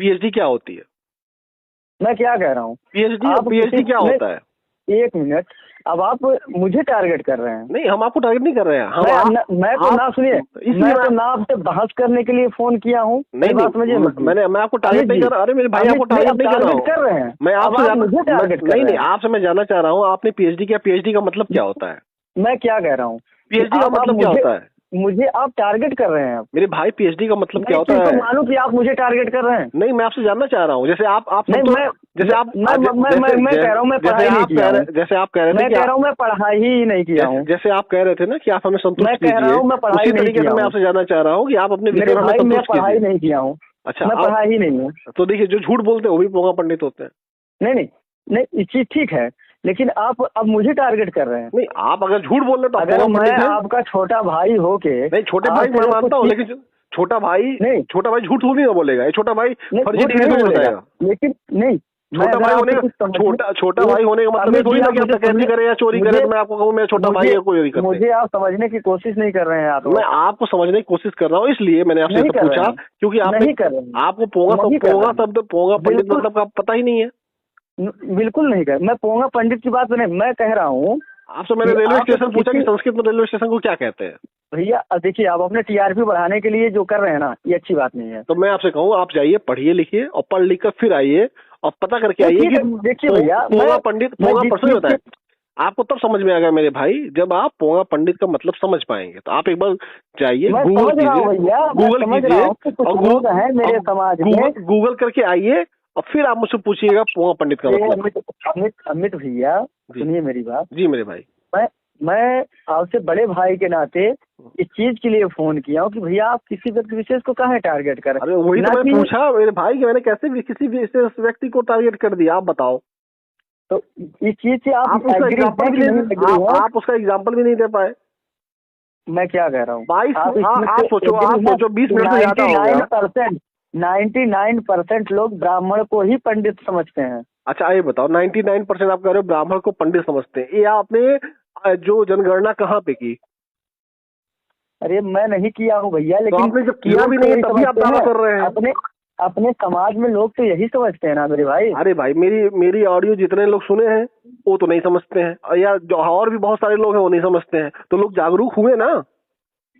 PhD क्या होती है? मैं क्या कह रहा हूँ, पीएचडी क्या होता है? एक मिनट, अब आप मुझे टारगेट कर रहे हैं। नहीं, हम आपको टारगेट नहीं कर रहे हैं। मैं तो ना सुनिए, मैं तो ना आपसे बहस करने के लिए फोन किया हूँ। नहीं, मैं आपको टारगेट नहीं कर रहा। अरे मेरे भाई, आपको टारगेट नहीं कर रहे हैं। मैं आपसे मुझे टारगेट नहीं, आपसे मैं जानना चाह रहा हूँ, आपने पीएचडी किया, पीएचडी का मतलब क्या होता है? मैं क्या कह रहा हूँ, पीएचडी का मतलब क्या होता है? मुझे आप टारगेट कर रहे हैं। मेरे भाई, पीएचडी का मतलब क्या होता है? तो मानो कि आप मुझे टारगेट कर रहे हैं। नहीं, मैं आपसे जानना चाह रहा हूँ। जैसे आप मैं कह रहा हूँ, मैं पढ़ाई नहीं किया हूँ। जैसे आप कह रहे थे, मैं कह रहा हूँ मैं पढ़ाई ही नहीं किया हूँ। जैसे आप कह रहे थे ना कि आप हमें संतुष्ट कीजिए, मैं कह रहा हूँ मैं पढ़ाई नहीं किया हूँ। मैं आपसे जानना चाह रहा हूँ कि आप अपने मेरे भाई, मैं पढ़ाई नहीं किया हूँ। अच्छा, मैं पढ़ाई ही नहीं हूँ। तो देखिए, जो झूठ बोलते हैं वो भी पोंगा पंडित होते हैं। नहीं, ये चीज ठीक है, लेकिन आप अब मुझे टारगेट कर रहे हैं। नहीं, आप अगर झूठ बोल रहे तो अगर मैं आपका छोटा भाई हो के, नहीं, छोटे भाई मैं मानता हूँ, लेकिन छोटा भाई झूठ थोड़ी ना बोलेगा। छोटा भाई फर्जी डिग्री थोड़ी बताएगा। लेकिन नहीं, छोटा भाई होने का मतलब थोड़ी ना कि आप डकैती करें या चोरी करें तो मैं आपको कहूँ मैं छोटा भाई है, कोई दिक्कत नहीं। मुझे आप समझने की कोशिश नहीं कर रहे हैं। आप, मैं आपको समझने की कोशिश कर रहा हूँ, इसलिए मैंने आपसे पूछा, क्योंकि आपको पोंगा पंडित मतलब का पता ही नहीं है। बिल्कुल नहीं कर, मैं पोंगा पंडित की बात नहीं, मैं कह रहा हूँ आपसे। मैंने रेलवे स्टेशन पूछा कि संस्कृत में रेलवे स्टेशन को क्या कहते हैं। भैया देखिए, आप अपने टीआरपी बढ़ाने के लिए जो कर रहे हैं ना, ये अच्छी बात नहीं है। तो मैं आपसे कहूँ, आप जाइए, पढ़िए लिखिए, और पढ़ लिख कर फिर आइए और पता करके आइए कि देखिए भैया, पोंगा पंडित परसों बताए। आपको तब समझ में आएगा मेरे भाई, जब आप पोंगा पंडित का मतलब समझ पाएंगे। तो आप एक बार जाइए, गूगल करके आइए और फिर आप मुझसे पूछिएगा पोंगा पंडित का मतलब। अमित भैया सुनिए मेरी बात। जी मेरे भाई, मैं आपसे बड़े भाई के नाते इस चीज के लिए फोन किया हूँ कि भैया आप किसी व्यक्ति विशेष को कहाँ टारगेट कर रहे हैं। अरे वही तो मैं पूछा मेरे भाई कि मैंने कैसे किसी विशेष व्यक्ति को टारगेट कर दिया, आप बताओ। तो इस चीज से आप उसका एग्जाम्पल भी नहीं दे पाए। मैं क्या कह रहा हूँ, 22 आप सोचो 20 मिनट से ज्यादा हो गया। 99% लोग ब्राह्मण को ही पंडित समझते हैं। अच्छा ये बताओ, 99% आप कह रहे हो ब्राह्मण को पंडित समझते हैं, ये आपने जो जनगणना कहाँ पे की? अरे मैं नहीं किया हूँ भैया, लेकिन तो आपने जब किया भी नहीं तभी आप दावा कर रहे हैं। अपने समाज में लोग तो यही समझते हैं ना मेरे भाई। अरे भाई, मेरी ऑडियो जितने लोग सुने हैं वो तो नहीं समझते हैं, या जो और भी बहुत सारे लोग हैं वो नहीं समझते हैं। तो लोग जागरूक हुए ना।